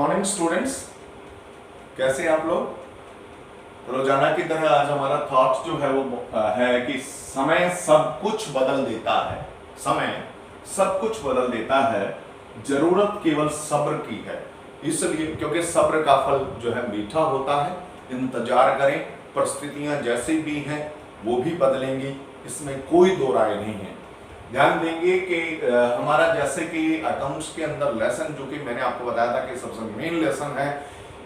Morning students, कैसे हैं आप लोग। रोजाना की तरह आज हमारा थॉट जो है वो है कि समय सब कुछ बदल देता है। समय सब कुछ बदल देता है, जरूरत केवल सब्र की है। इसलिए क्योंकि सब्र का फल जो है मीठा होता है। इंतजार करें, परिस्थितियां जैसी भी हैं वो भी बदलेंगी, इसमें कोई दो राय नहीं है। ध्यान देंगे कि हमारा जैसे कि अकाउंट्स के अंदर लेसन जो कि मैंने आपको बताया था कि सबसे मेन लेसन है,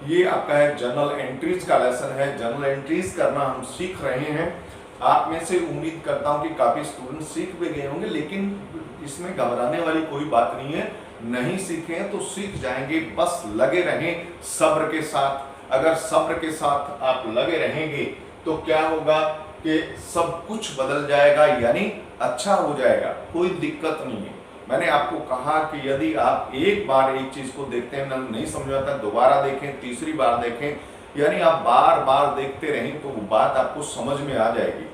ये आपका है जर्नल एंट्रीज का लेसन है। जर्नल एंट्रीज करना हम सीख रहे हैं। आप में से उम्मीद करता हूं कि काफी स्टूडेंट सीख भी गए होंगे, लेकिन इसमें घबराने वाली कोई बात नहीं है। नहीं सीखे हैं तो सीख जाएंगे, बस लगे रहें सब्र के साथ। अगर सब्र के साथ आप लगे रहेंगे तो क्या होगा कि सब कुछ बदल जाएगा, यानी अच्छा हो जाएगा, कोई दिक्कत नहीं है। मैंने आपको कहा कि यदि आप एक बार एक चीज को देखते हैं, नहीं समझ आता, दोबारा देखें, तीसरी बार देखें, यानी आप बार बार देखते रहें तो वो बात आपको समझ में आ जाएगी।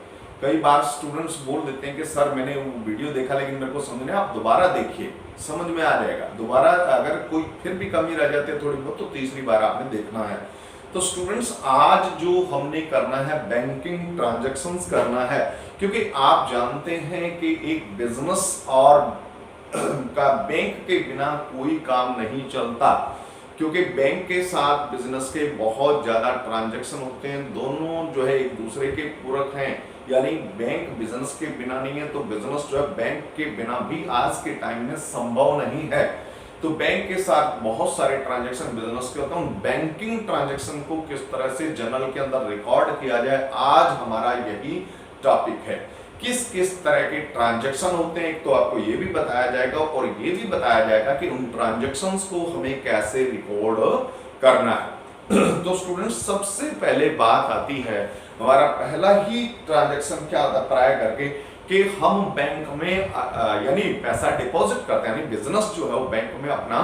कई बार स्टूडेंट्स बोल देते हैं कि सर मैंने वो वीडियो देखा लेकिन मेरे को समझ नहीं, आप दोबारा देखिए, समझ में आ जाएगा। दोबारा अगर कोई फिर भी कमी रह जाती है थोड़ी बहुत, तो तीसरी बार आपने देखना है। तो स्टूडेंट्स, आज जो हमने करना है बैंकिंग ट्रांजैक्शंस करना है, क्योंकि आप जानते हैं कि एक बिजनेस और का बैंक के बिना कोई काम नहीं चलता, क्योंकि बैंक के साथ बिजनेस के बहुत ज्यादा ट्रांजैक्शन होते हैं। दोनों जो है एक दूसरे के पूरक हैं, यानी बैंक बिजनेस के बिना नहीं है तो बिजनेस जो है बैंक के बिना भी आज के टाइम में संभव नहीं है। तो बैंक के साथ बहुत सारे ट्रांजैक्शन बिजनेस के होते हैं। बैंकिंग ट्रांजैक्शन को किस तरह से जर्नल के अंदर रिकॉर्ड किया जाए, आज हमारा यही टॉपिक है। किस किस तरह के ट्रांजैक्शन होते हैं, एक तो आपको ये भी बताया जाएगा और ये भी बताया जाएगा कि उन ट्रांजैक्शंस को हमें कैसे रिकॉर्ड करना है। तो स्टूडेंट्स, सबसे पहले बात आती है, हमारा पहला ही ट्रांजैक्शन क्या होता है प्राय करके, कि हम बैंक में यानी पैसा डिपॉजिट करते हैं, यानी बिजनेस जो है वो बैंक में अपना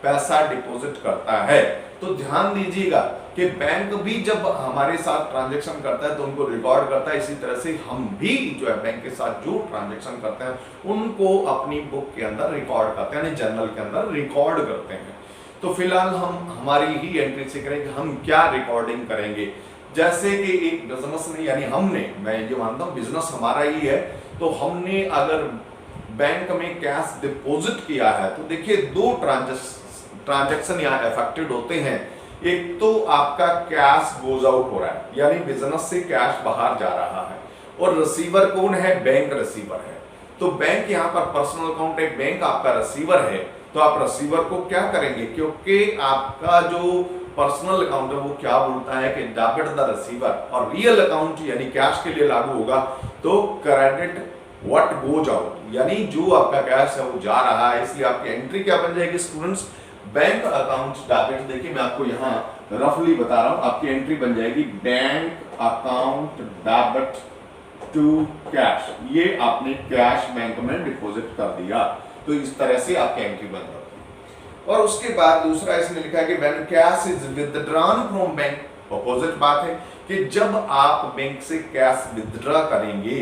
पैसा डिपॉजिट करता है। तो ध्यान दीजिएगा कि बैंक भी जब हमारे साथ ट्रांजैक्शन करता है तो उनको रिकॉर्ड करता है। इसी तरह से हम भी जो है बैंक के साथ जो ट्रांजैक्शन करते हैं उनको अपनी बुक के अंदर रिकॉर्ड करते हैं, यानी जर्नल के अंदर रिकॉर्ड करते हैं। तो फिलहाल हम हमारी ही एंट्री से करेंगे, हम क्या रिकॉर्डिंग करेंगे। जैसे कि एक बिजनेस ने, यानी हमने, मैं ये मानता हूं बिजनेस हमारा ही है, तो हमने अगर बैंक में कैश डिपॉजिट किया है तो देखिए दो ट्रांजैक्शन यहाँ अफेक्टेड होते हैं। एक तो आपका कैश गोज आउट हो रहा है, यानी बिजनेस से कैश बाहर जा रहा है, और रिसीवर कौन है, बैंक रिसीवर है। तो बैंक यहाँ पर पर्सनल अकाउंट है, बैंक आपका रिसीवर है, तो आप रिसीवर को क्या करेंगे, क्योंकि आपका जो पर्सनल अकाउंट है वो क्या बोलता है कि डेबिट द रिसीवर, और रियल अकाउंट यानी कैश के लिए लागू होगा तो क्रेडिट व्हाट गोज आउट, यानी जो आपका कैश है वो जा रहा है। इसलिए आपकी एंट्री क्या बन जाएगी स्टूडेंट्स, बैंक अकाउंट डेबिट। देखिए मैं आपको यहाँ रफली बता रहा हूं, आपकी एंट्री बन जाएगी bank account debit to cash. ये आपने कैश बैंक में डिपॉजिट कर दिया, तो इस तरह से आपकी एंट्री बन जाती है। और उसके बाद दूसरा इसने लिखा है कि when cash is withdrawn from bank, opposite बात है कि जब आप बैंक से कैश विथड्रॉ करेंगे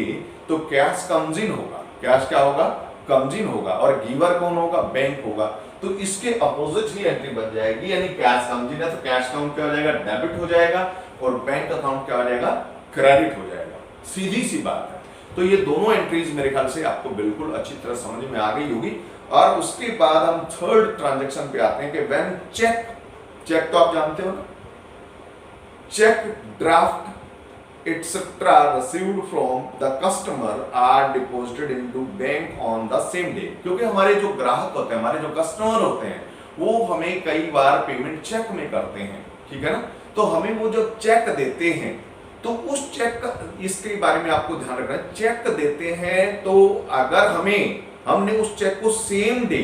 तो कैश कम्स इन होगा। कैश क्या होगा, कम्स इन होगा, और गिवर कौन होगा, बैंक होगा। तो इसके अपोजिट ही एंट्री बन जाएगी, यानी कैश कम्स इन है तो कैश अकाउंट क्या हो जाएगा, डेबिट हो जाएगा, और बैंक अकाउंट क्या हो जाएगा, क्रेडिट हो जाएगा। सीधी सी बात है। तो ये दोनों एंट्रीज मेरे ख्याल से आपको बिल्कुल अच्छी तरह समझ में आ गई होगी। और उसके बाद हम थर्ड ट्रांजैक्शन पे आते हैं कि व्हेन चेक तो आप जानते हो ना, cheque, draft etcetera received from the customer are deposited into bank on the same day. क्योंकि हमारे जो ग्राहक होते हैं, हमारे जो कस्टमर होते हैं, वो हमें कई बार पेमेंट चेक में करते हैं, ठीक है ना। तो हमें वो जो चेक देते हैं, तो उस चेक का, इसके बारे में आपको ध्यान रखना है। चेक देते हैं तो अगर हमने उस चेक को सेम डे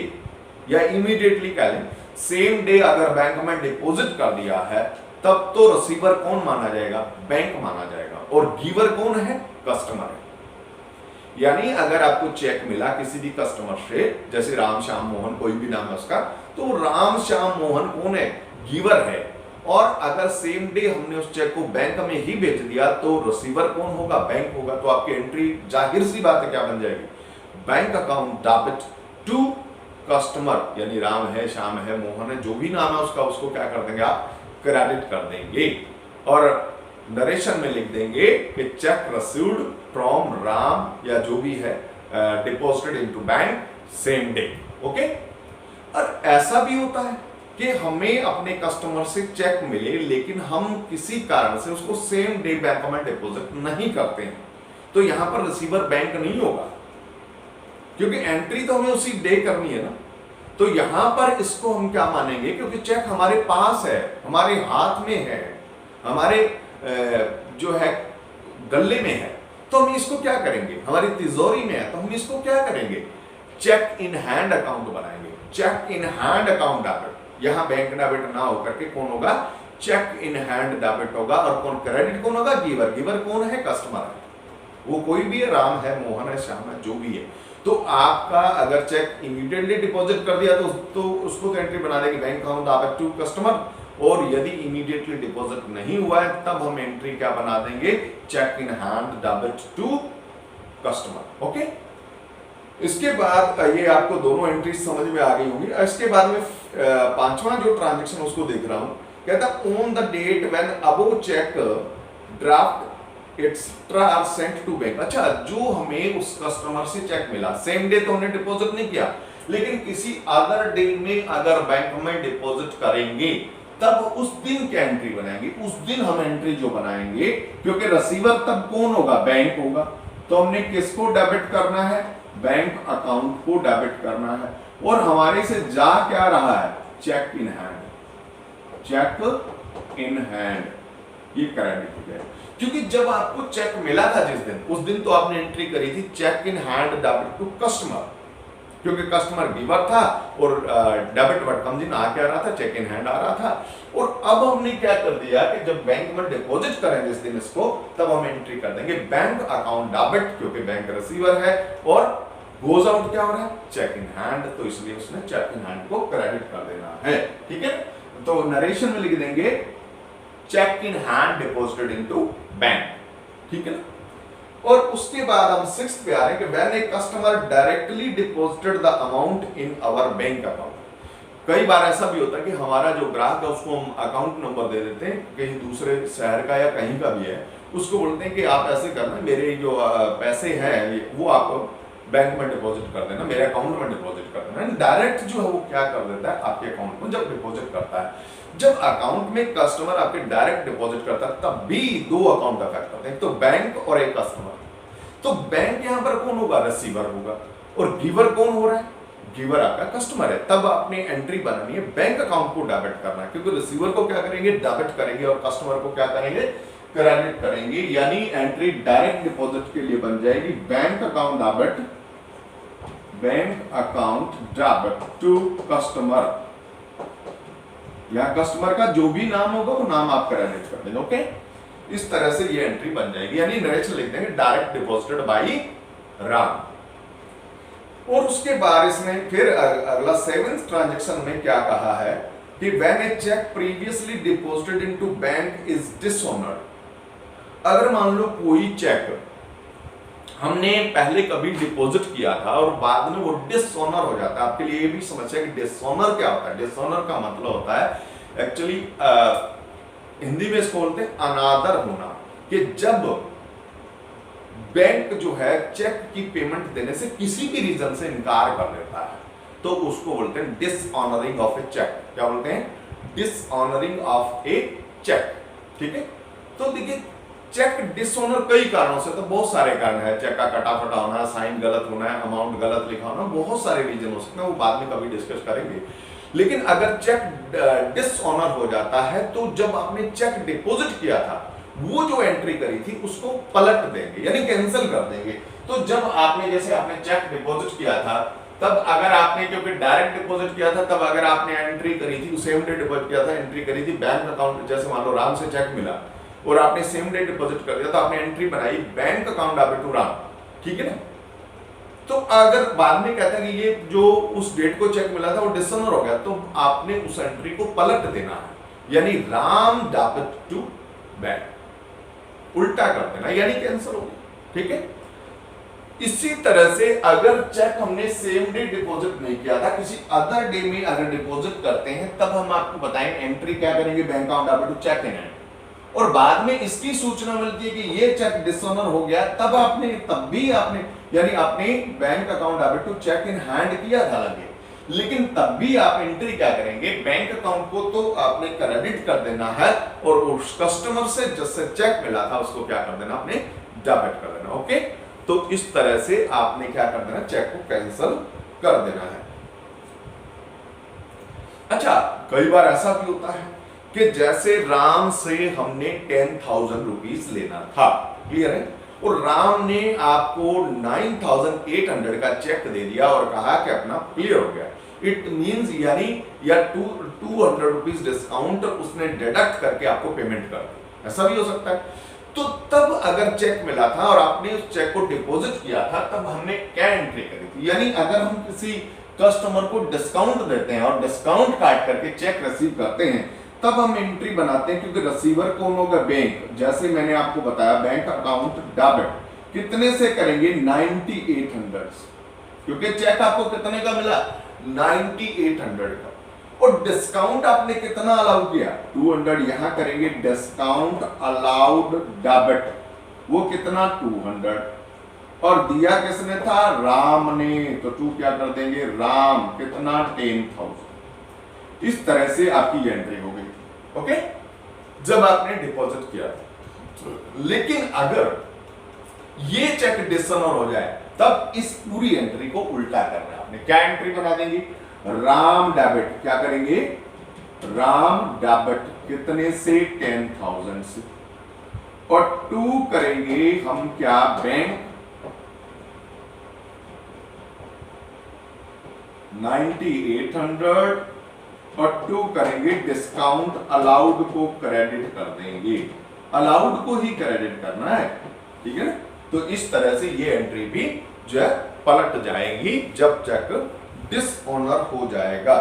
या इमीडिएटली कह लें, सेम डे अगर बैंक में डिपॉजिट कर दिया है, तब तो रिसीवर कौन माना जाएगा, बैंक माना जाएगा, और गिवर कौन है, कस्टमर है। यानी अगर आपको चेक मिला किसी भी कस्टमर से, जैसे राम श्याम मोहन, कोई भी नाम है उसका, तो राम श्याम मोहन कौन है, गिवर है। और अगर सेम डे हमने उस चेक को बैंक में ही भेज दिया तो रिसीवर कौन होगा, बैंक होगा। तो आपकी एंट्री जाहिर सी बात है क्या बन जाएगी, bank account debit to customer यानी राम है, श्याम है, मोहन है, जो भी नाम है उसका, उसको क्या कर देंगे आप, क्रेडिट कर देंगे। और नरेशन में लिख देंगे कि चेक रिसीव्ड फ्रॉम राम या जो भी है deposited into bank same day. Okay. और ऐसा भी होता है कि हमें अपने कस्टमर से चेक मिले लेकिन हम किसी कारण से उसको सेम डे बैंक में डिपॉजिट नहीं करते हैं, तो यहां पर रिसीवर बैंक नहीं होगा, क्योंकि एंट्री तो हमें उसी डे करनी है ना। तो यहां पर इसको हम क्या मानेंगे, क्योंकि चेक हमारे पास है, हमारे हाथ में है, हमारे जो है गले में है, तो हम इसको क्या करेंगे, हमारी तिजोरी में है, तो हम इसको क्या करेंगे, चेक इन हैंड अकाउंट बनाएंगे। Cheque in hand account debit, यहां बैंक डेबिट ना होकर के कौन होगा, चेक इन हैंड डेबिट होगा। और कौन क्रेडिट कौन होगा, गिवर। गिवर कौन है, कस्टमर है, वो कोई भी है, राम है, मोहन है, श्याम है, जो भी है। तो आपका अगर चेक इमीडिएटली डिपॉजिट कर दिया तो उसको तो एंट्री बना देगी bank account debit to customer, और यदि इमीडिएटली डिपॉजिट नहीं हुआ है तब हम एंट्री क्या बना देंगे, cheque in hand debit to customer. Okay. इसके बाद ये आपको दोनों एंट्री समझ में आ गई होंगी। इसके बाद में पांचवा जो ट्रांजैक्शन उसको देख रहा हूं, कहता on the date when above cheque draft extra are sent to bank. अच्छा, जो हमें उस कस्टमर से चेक मिला सेम डे तो हमने डिपॉजिट नहीं किया, लेकिन किसी अदर डे में अगर बैंक में डिपॉजिट करेंगे तब उस दिन क्या एंट्री बनाएंगे, उस दिन हम एंट्री जो बनाएंगे, क्योंकि रिसीवर तब कौन होगा, बैंक होगा, तो हमने किसको डेबिट करना है, बैंक अकाउंट को डेबिट करना है। और हमारे से जा क्या रहा है, cheque in hand. Cheque in hand ये क्रेडिट हो गया, क्योंकि जब आपको चेक मिला था जिस दिन, उस दिन तो आपने एंट्री करी थी cheque in hand debit to customer, क्योंकि कस्टमर गिवर था और डेबिट वर्ड कम दिन आ क्या रहा था, चेक इन हैंड आ रहा था। और अब हमने क्या कर दिया कि जब बैंक में डिपॉजिट करेंगे इस दिन इसको, तब हम एंट्री कर देंगे बैंक अकाउंट डेबिट, क्योंकि बैंक रिसीवर है, और गोज आउट क्या हो रहा है, चेक इन हैंड, तो इसलिए उसने चेक इन हैंड को क्रेडिट कर देना है। ठीक है, तो नरेशन में लिख देंगे cheque in hand deposited into bank. ठीक है ना। और उसके बाद हम सिक्स्थ पे आ रहे हैं कि when a customer directly deposited the amount in our bank account. कई बार ऐसा भी होता है कि हमारा जो ग्राहक है उसको हम अकाउंट नंबर दे देते हैं, कहीं दूसरे शहर का या कहीं का भी है, उसको बोलते हैं कि आप ऐसे करना, मेरे जो पैसे हैं वो आप बैंक में डिपॉजिट कर देना, मेरे अकाउंट में डिपॉजिट कर देना। डायरेक्ट जो है वो क्या कर देता है, आपके अकाउंट में जब डिपॉजिट करता है। जब अकाउंट में कस्टमर आपके डायरेक्ट डिपॉजिट करता है तब भी दो अकाउंट अफेक्ट होते हैं, एक तो बैंक और एक कस्टमर। तो बैंक यहां पर कौन होगा, रिसीवर होगा, और गिवर कौन हो रहा है, गिवर आपका कस्टमर है। तब आपने एंट्री बनानी है बैंक अकाउंट को डेबिट करना है, क्योंकि रिसीवर को क्या करेंगे, डेबिट करेंगे, और कस्टमर को क्या करेंगे, क्रेडिट करेंगे। यानी एंट्री डायरेक्ट डिपॉजिट के लिए बन जाएगी bank account debit, bank account debit to customer, या कस्टमर का जो भी नाम होगा वो नाम आप क्रेडिट कर देंगे। ओके, इस तरह से ये एंट्री बन जाएगी। यानी नरेशन लिख देंगे डायरेक्ट डिपॉजिटेड बाय राम। और उसके बाद इसने फिर अगला सेवेंथ ट्रांजैक्शन में क्या कहा है कि when a cheque previously deposited into bank is dishonoured. अगर मान लो कोई चेक हमने पहले कभी डिपॉजिट किया था और बाद में वो डिसऑनर हो जाता है। आपके लिए ये भी समझिए कि डिसऑनर क्या होता है। डिसऑनर का मतलब होता है एक्चुअली हिंदी में इसको बोलते हैं अनादर होना, कि जब बैंक जो है चेक की पेमेंट देने से किसी भी रीजन से इनकार कर देता है, तो उसको बोलते हैं डिसऑनरिंग ऑफ ए चेक। क्या बोलते हैं, डिसऑनरिंग ऑफ ए चेक। ठीक है, तो देखिए चेक डिसऑनर कई कारणों से, तो बहुत सारे कारण है, चेक का कटा-फटा होना, साइन गलत होना है, अमाउंट गलत लिखा होना, बहुत सारे रीजन हो सकते हैं, वो बाद में कभी डिस्कस करेंगे। लेकिन अगर चेक डिसऑनर हो जाता है तो जब आपने चेक डिपॉजिट किया था वो जो एंट्री करी थी उसको पलट देंगे, यानी कैंसिल कर देंगे। तो जब आपने जैसे आपने चेक डिपॉजिट किया था, तब अगर आपने क्योंकि डायरेक्ट डिपॉजिट किया था, तब अगर आपने एंट्री करी थी, सेम डे डिपॉजिट किया था, एंट्री करी थी बैंक अकाउंट, जैसे मान लो राम से चेक मिला और आपने सेम डे डिपॉजिट कर दिया, तो आपने एंट्री बनाई bank account debit to Ram. ठीक है ना। तो अगर बाद में कहता है कि ये जो उस डेट को चेक मिला था वो डिसऑनर हो गया, तो आपने उस एंट्री को पलट देना है, यानी राम डेबिट टू बैंक, उल्टा कर देना, यानी कैंसिल हो गया। ठीक है। इसी तरह से अगर चेक हमने सेम डे डिपॉजिट नहीं किया था, किसी अदर डे में अगर डिपॉजिट करते हैं, तब हम आपको बताएंगे एंट्री क्या करेंगे, bank account debit to cheque in hand. और बाद में इसकी सूचना मिलती है कि ये चेक डिसऑनर हो गया, तब भी आपने यानी अपने bank account debit to cheque in hand किया था लगे, लेकिन तब भी आप एंट्री क्या करेंगे, बैंक अकाउंट को तो आपने क्रेडिट कर देना है और उस कस्टमर से जिससे चेक मिला था उसको क्या कर देना, आपने डेबिट कर देना। ओके, तो इस तरह से आपने क्या कर देना, चेक को कैंसिल कर देना है। अच्छा, कई बार ऐसा भी होता है कि जैसे राम से हमने 10,000 रुपीज लेना था, क्लियर है, और राम ने आपको 9,800 का चेक दे दिया और कहा कि अपना क्लियर हो गया। इट मींस यानी या 200 रुपीज डिस्काउंट उसने डिडक्ट करके आपको पेमेंट कर दी, ऐसा भी हो सकता है। तो तब अगर चेक मिला था और आपने उस चेक को डिपॉजिट किया था, तब हमने क्या एंट्री करी थी, यानी अगर हम किसी कस्टमर को डिस्काउंट देते हैं और डिस्काउंट काट करके चेक रिसीव करते हैं, तब हम एंट्री बनाते हैं, क्योंकि रिसीवर कौन होगा, बैंक। जैसे मैंने आपको बताया बैंक अकाउंट डेबिट कितने से करेंगे, 9800, क्योंकि चेक आपको कितने का मिला, 9800 का, और डिस्काउंट आपने कितना अलाउ किया, 200, यहां करेंगे डिस्काउंट अलाउड डेबिट, वो कितना 200, और दिया किसने था, राम ने, तो 2 क्या कर देंगे, राम कितना 10,000। इस तरह से आपकी एंट्री हो गई, ओके, जब आपने डिपॉजिट किया। लेकिन अगर ये चेक डिसऑनर हो जाए, तब इस पूरी एंट्री को उल्टा करना है। आपने क्या एंट्री बना देंगे, राम डेबिट, क्या करेंगे, राम डेबिट कितने से, 10,000 से, और 2 करेंगे हम क्या, बैंक 9800, और 2 करेंगे डिस्काउंट अलाउड को क्रेडिट कर देंगे, अलाउड को ही क्रेडिट करना है, ठीक है। तो इस तरह से ये एंट्री भी जो है पलट जाएगी जब चेक डिसऑनर हो जाएगा।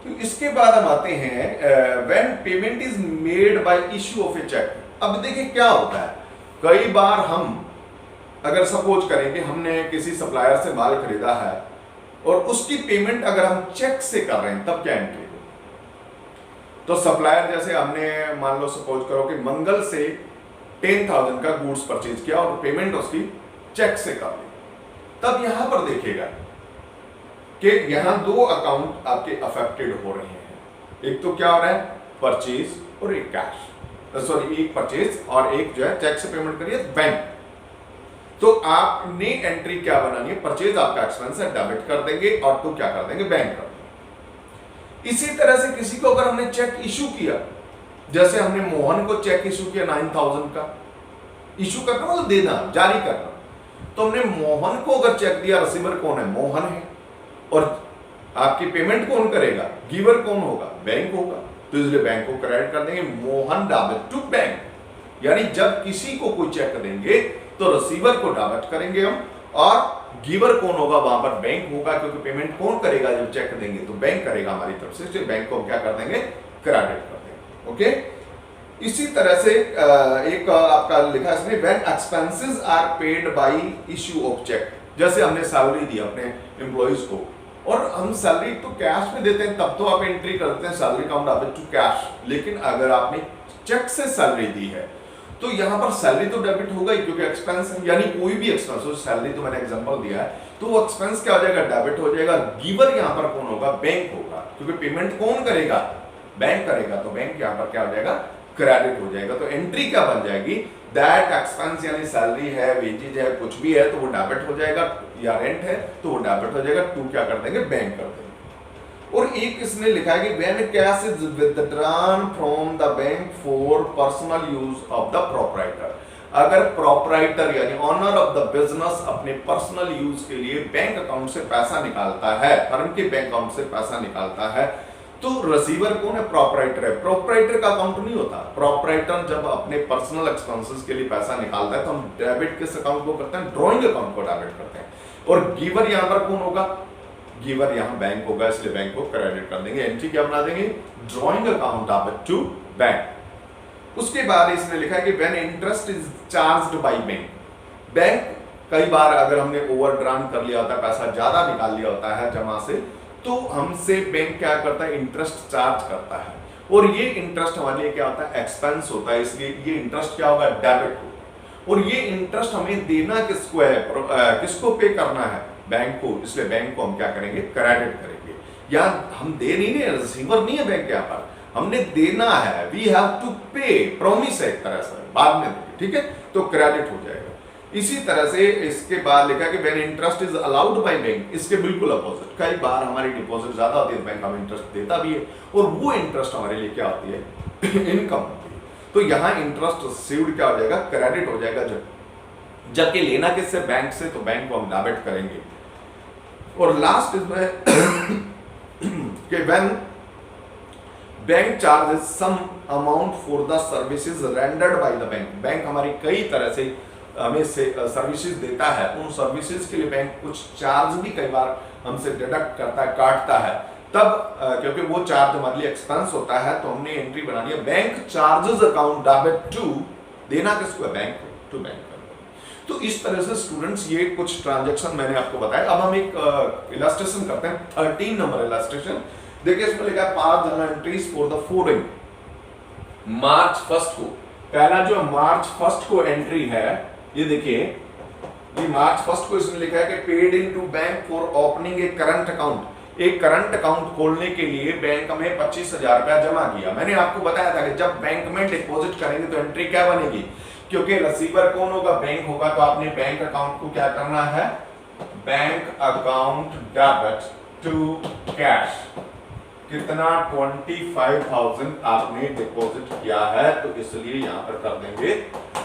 तो इसके बाद हम आते हैं when payment is made by issue of a cheque. अब देखिए क्या होता है, कई बार हम अगर सपोज करें कि हमने किसी सप्लायर से माल खरीदा है और उसकी पेमेंट अगर हम चेक से कर रहे हैं, तब क्या एंट्री हो, तो सप्लायर जैसे हमने मान लो सपोज करो कि मंगल से 10,000 का गुड्स परचेज किया और पेमेंट उसकी चेक से कर ली, तब यहां पर देखिएगा कि यहां 2 अकाउंट आपके अफेक्टेड हो रहे हैं। एक तो क्या हो रहा है, परचेज, और एक कैश, सॉरी एक परचेज और एक जो है चेक से पेमेंट करिए बैंक। तो आपने एंट्री क्या बनानी है, परचेज आपका एक्सपेंस है, डेबिट कर देंगे, और तो क्या कर देंगे, बैंक कर देंगे। इसी तरह से किसी को अगर हमने चेक इशू किया, जैसे हमने मोहन को चेक इशू किया 9,000 का, इशू करना मतलब देना, जारी करना, तो हमने मोहन को अगर चेक दिया, रिसीवर कौन है, मोहन है, और आपकी पेमेंट कौन करेगा, गिवर कौन होगा, बैंक होगा, तो इसलिए बैंक को क्रेडिट कर देंगे, मोहन डेबिट टू बैंक। यानी जब किसी को कोई चेक देंगे तो रिसीवर को डेबिट करेंगे हम, और गिवर कौन होगा, वहां पर बैंक होगा, क्योंकि पेमेंट कौन करेगा, जब चेक देंगे तो बैंक करेगा हमारी तरफ से, इसलिए बैंक को हम क्या कर देंगे, क्रेडिट कर देंगे। ओके, इसी तरह से एक आपका लिखा इसमें when expenses are paid by issue of cheque. जैसे हमने सैलरी दी अपने एम्प्लॉइज को, और हम सैलरी तो कैश में देते हैं, तब तो आप एंट्री करते हैं salary account debit to cash. लेकिन अगर आपने चेक से सैलरी दी है, तो यहां पर सैलरी तो डेबिट होगा ही, क्योंकि एक्सपेंस है, यानी कोई भी एक्सपेंस हो, सैलरी तो मैंने एग्जांपल दिया है, तो वो एक्सपेंस क्या हो जाएगा, डेबिट हो जाएगा। गिवर यहां पर कौन होगा, बैंक होगा, क्योंकि पेमेंट कौन करेगा, बैंक करेगा, तो बैंक यहां पर क्या हो जाएगा, क्रेडिट हो जाएगा। तो एंट्री क्या बन जाएगी, दैट एक्सपेंस, यानी सैलरी है, वेजेज है, कुछ भी है, तो वो डेबिट हो जाएगा, या रेंट है तो वो डेबिट हो जाएगा, टू क्या कर देंगे, बैंक कर देंगे। और एक इसने लिखा है कि when cash is withdrawn from the bank for personal use of the proprietor. अगर प्रोप्राइटर यानी ऑनर ऑफ द बिजनेस अपने पर्सनल यूज के लिए बैंक अकाउंट से पैसा निकालता है, फर्म के बैंक अकाउंट से पैसा निकालता है, तो रिसीवर कौन है, प्रोप्राइटर है। प्रोप्राइटर का अकाउंट नहीं होता, प्रोप्राइटर जब अपने पर्सनल एक्सपेंसेस के लिए पैसा निकालता है तो हम डेबिट किस अकाउंट को करते हैं, ड्रॉइंग अकाउंट को डेबिट करते हैं। और गिवर यहां पर कौन होगा, गिवर यहां बैंक होगा, इसलिए बैंक को क्रेडिट कर देंगे। एंट्री क्या बना देंगे, drawing account debit to bank. उसके बाद इसने लिखा है कि when interest is charged by bank, bank कई बार अगर हमने ओवरड्रान कर लिया होता है, पैसा ज्यादा निकाल लिया होता है जमा से, तो हमसे बैंक क्या करता है, इंटरेस्ट चार्ज करता है। और ये इंटरेस्ट हमारे लिए क्या होता है, एक्सपेंस होता है, इसलिए ये इंटरेस्ट क्या होगा, डेबिट होगा। और ये इंटरेस्ट हमें देना किसको है, किसको पे करना है, बैंक को, इसलिए बैंक को हम क्या करेंगे, क्रेडिट करेंगे। या हम दे नहीं है, रिसीवर नहीं है बैंक यहाँ पर, हमने देना है, वी हैव टू पे, प्रॉमिस है एक तरह से, बाद में, ठीक है, तो क्रेडिट हो जाएगा। इसी तरह से इसके बाद लिखा कि when interest is allowed by bank, इसके बिल्कुल अपोजिट, कई बार हमारी डिपॉजिट ज्यादा होती है, बैंक हमें इंटरेस्ट देता भी है, और वो इंटरेस्ट हमारे लिए क्या होती है, इनकम होती है। तो यहाँ इंटरेस्ट रिसीव्ड क्या हो जाएगा, क्रेडिट हो जाएगा। जबकि लेना किससे, बैंक से, तो बैंक को हम डेबिट करेंगे। और लास्ट इसमें कि when bank charges some amount for the services rendered by the bank, bank हमारी कई तरह से हमें से सर्विसेज देता है, उन सर्विसेज के लिए बैंक कुछ चार्ज भी कई बार हमसे डिडक्ट करता है, काटता है, तब क्योंकि वो चार्ज हमारे लिए एक्सपेंस होता है, तो हमने एंट्री बनानी है, bank charges account debit to, देना किसको है, बैंक टू बैंक। तो इस तरह से स्टूडेंट्स ये कुछ ट्रांजैक्शन मैंने आपको बताया। अब हम एक इलस्ट्रेशन करते हैं, 13 नंबर इलस्ट्रेशन। देखिए इसमें लिखा है 5 journal entries for the following. March 1 को, पहला जो मार्च 1 को एंट्री है, ये देखिए, ये मार्च 1 को इसमें लिखा है कि paid in to bank for opening a current account. एक करंट अकाउंट खोलने के लिए बैंक में 25,000 रुपया जमा किया। मैंने आपको बताया था कि जब बैंक में डिपॉजिट करेंगे तो एंट्री क्या बनेगी, क्योंकि रिसीवर कौन होगा, बैंक होगा, तो आपने बैंक अकाउंट को क्या करना है, bank account debit to cash. कितना, 25,000 आपने डिपॉजिट किया है, तो इसलिए यहां पर कर देंगे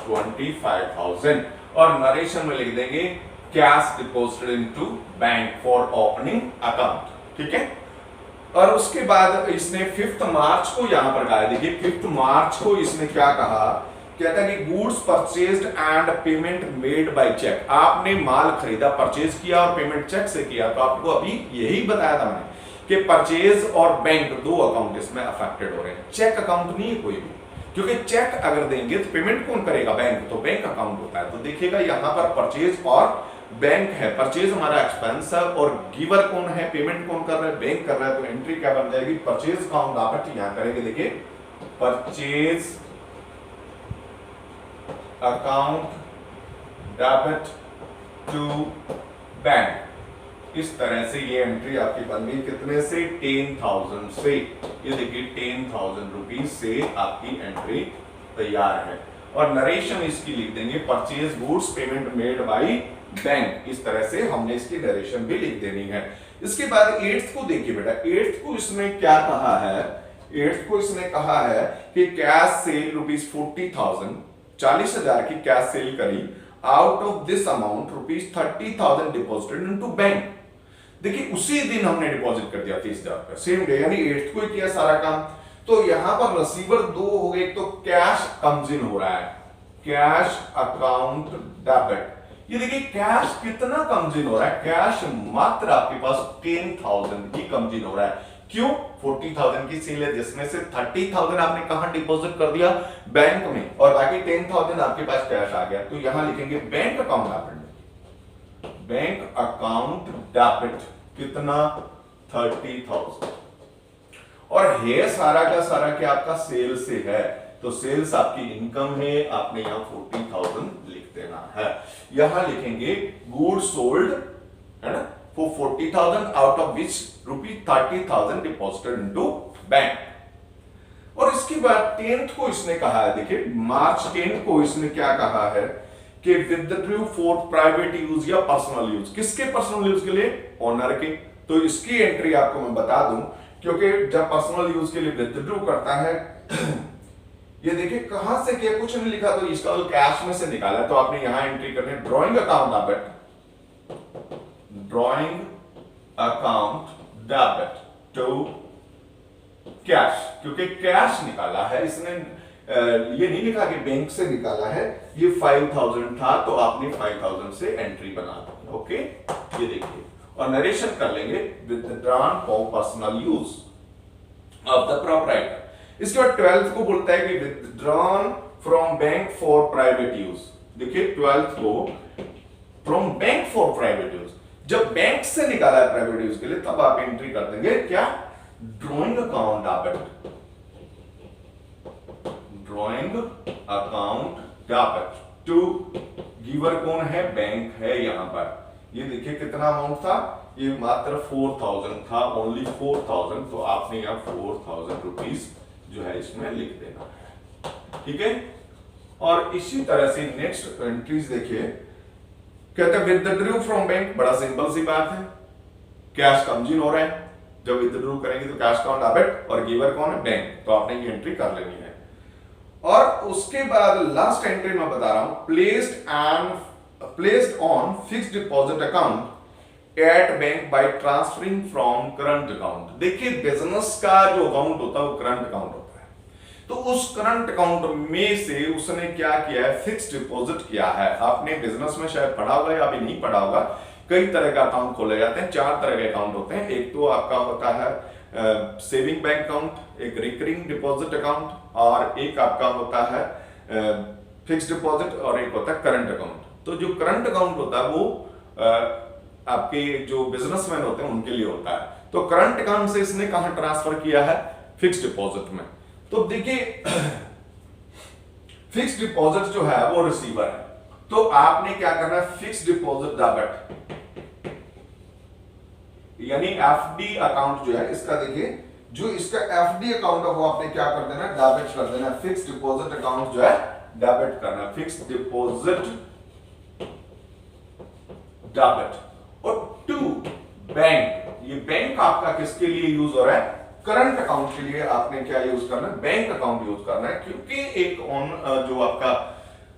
25,000 और नरेशन में लिख देंगे cash deposited into bank for opening account, ठीक है। और उसके बाद इसने 5 मार्च को यहां पर कहा, देखिए 5 मार्च को इसने क्या कहा, कहता है कि goods purchased and payment made by cheque. आपने माल खरीदा, परचेज किया और पेमेंट चेक से किया, तो आपको अभी यही बताया था मैंने कि परचेज और बैंक दो अकाउंट इसमें अफेक्टेड हो रहे हैं, चेक अकाउंट नहीं है कोई भी, क्योंकि चेक अगर देंगे तो पेमेंट कौन करेगा, बैंक, तो बैंक अकाउंट होता है। तो देखिएगा यहां पर परचेज और बैंक है, परचेज हमारा एक्सपेंस है और गिवर कौन है, पेमेंट कौन कर रहा है, बैंक कर रहा है, तो एंट्री क्या बन जाएगी, परचेज अकाउंट डेबिट यहां करेंगे। देखिए purchase account debit to bank, इस तरह से ये एंट्री आपकी बन गई, कितने से, 10,000 से। ये देखिए 10,000 रुपीज से आपकी एंट्री तैयार है। और नरेशन इसकी लिख देंगे, purchase goods payment made by bank, इस तरह से हमने इसकी नरेशन भी लिख देनी है। इसके बाद 8th को देखिए बेटा, 8th को इसने क्या कहा है, 8th को इसने कहा है कि कैश सेल रुपीज 40,000, 40,000 की कैश सेल करी, out of this amount rupees 30,000 deposited into bank. देखिए उसी दिन हमने डिपॉजिट कर दिया 30,000 का, सेम डे, यानी 8th को ही किया सारा काम। तो यहां पर रिसीवर दो हो गए, तो कैश कम्स इन हो रहा है, कैश अकाउंट डेबिट। ये देखिए कैश कितना कम्स इन हो रहा है, कैश मात्र आपके पास 10,000 की कम्स इन हो रहा है। क्यों, 40,000 की सेल है, जिसमें से 30,000 आपने कहां डिपॉजिट कर दिया, बैंक में, और बाकी 10,000 आपके पास कैश आ गया। तो यहां लिखेंगे bank account debit, bank account debit कितना, 30,000। और ये सारा का सारा क्या आपका सेल से है, तो सेल्स आपकी इनकम है, आपने यहां 40,000 लिख देना है। यहां लिखेंगे गुड्स सोल्ड, है ना, for 40,000 out of which rupees 30,000 deposited into bank. और इसके बाद 10th को इसने कहा है, देखिए मार्च 10 को इसने क्या कहा है कि विथड्रू फॉर प्राइवेट यूज या पर्सनल यूज। किसके पर्सनल यूज के लिए, ओनर के। तो इसकी एंट्री आपको मैं बता दूं, क्योंकि जब पर्सनल यूज के लिए विथड्रू करता है ये देखिए कहां से किया, कुछ नहीं लिखा, तो इसका कैश में से निकाला, तो आपने यहां एंट्री करनी है drawing account debit, drawing account debit to cash, क्योंकि कैश निकाला है इसने, ये नहीं लिखा कि बैंक से निकाला है। ये 5,000 था, तो आपने 5,000 से एंट्री बना दी, ओके। ये देखिए और नरेशन कर लेंगे, withdrawn for personal use of the proprietor. इसके बाद 12th को बोलता है कि withdrawn from bank for private use. देखिए 12th को from bank for private use, जब बैंक से निकाला है प्राइवेट यूज के लिए तब आप एंट्री कर देंगे क्या, drawing account debit, drawing account debit to giver कौन है, बैंक है। यहां पर ये देखिए कितना अमाउंट था, ये मात्र 4000 था, ओनली 4000, तो आपने यहां 4000 रुपीज जो है इसमें लिख देना है, ठीक है। और इसी तरह से नेक्स्ट एंट्रीज देखिए, कहते हैं विथड्रू फ्रॉम बैंक, बड़ा सिंपल सी बात है, कैश कंज्यूम हो रहा है, जब विथड्रू करेंगे तो कैश अकाउंट डेबिट और गिवर कौन है, बैंक, तो आपने ये एंट्री कर लेनी है। और उसके बाद लास्ट एंट्री मैं बता रहा हूं, placed on fixed deposit account at bank by transferring from current account. देखिए बिजनेस का जो अकाउंट होता है वो करंट अकाउंट होता है, तो उस करंट अकाउंट में से उसने क्या किया है, फिक्स्ड डिपॉजिट किया है। आपने बिजनेस में शायद पढ़ा होगा या अभी नहीं पढ़ा होगा, कई तरह का अकाउंट खोले जाते हैं, 4 तरह के अकाउंट होते हैं। एक तो आपका होता है सेविंग बैंक अकाउंट, एक रिकरिंग डिपॉजिट अकाउंट, और एक आपका होता है फिक्स्ड डिपॉजिट, और एक होता है करंट अकाउंट। तो जो करंट अकाउंट होता है वो आपके जो बिजनेसमैन होते हैं उनके लिए होता है। तो करंट अकाउंट से इसने कहां ट्रांसफर किया है, फिक्स्ड डिपॉजिट में। तो देखिए फिक्स्ड डिपॉजिट जो है वो रिसीवर है, तो आपने क्या करना है, फिक्स्ड डिपॉजिट डेबिट यानी एफडी अकाउंट जो है इसका, देखिए जो इसका एफडी अकाउंट है वो आपने क्या कर देना, डेबिट कर देना। फिक्स्ड डिपॉजिट अकाउंट जो है डेबिट करना, फिक्स्ड डिपॉजिट डेबिट। और टू बैंक, ये बैंक आपका किसके लिए यूज हो रहा है, करंट अकाउंट के लिए आपने क्या यूज करना है, बैंक अकाउंट यूज करना है, क्योंकि एक ऑन जो आपका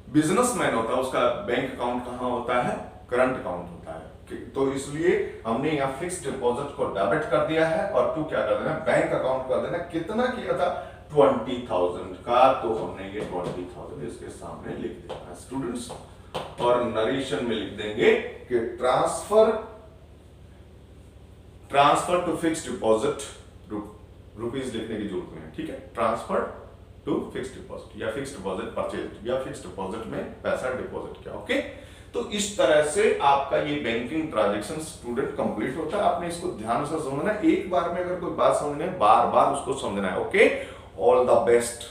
बिजनेसमैन होता है उसका बैंक अकाउंट कहां होता है, करंट अकाउंट होता है। तो इसलिए हमने यहाँ फिक्स्ड डिपॉजिट को डेबिट कर दिया है, और टू क्या कर देना, बैंक अकाउंट कर देना। कितना किया था, 20,000 का, तो हमने ये 20,000 इसके सामने लिख देना है स्टूडेंट्स, और नरेशन में लिख देंगे कि transfer to fixed deposit rupees लिखने की जरूरत नहीं है, ठीक है। ट्रांसफर टू फिक्स्ड डिपॉजिट या फिक्स्ड डिपॉजिट परचेज या फिक्स्ड डिपॉजिट में पैसा डिपॉजिट किया, ओके। तो इस तरह से आपका ये बैंकिंग ट्रांजैक्शन स्टूडेंट कंप्लीट होता है। आपने इसको ध्यान से समझना है, एक बार में अगर कोई बात समझना है बार बार उसको समझना है, ओके। All the best.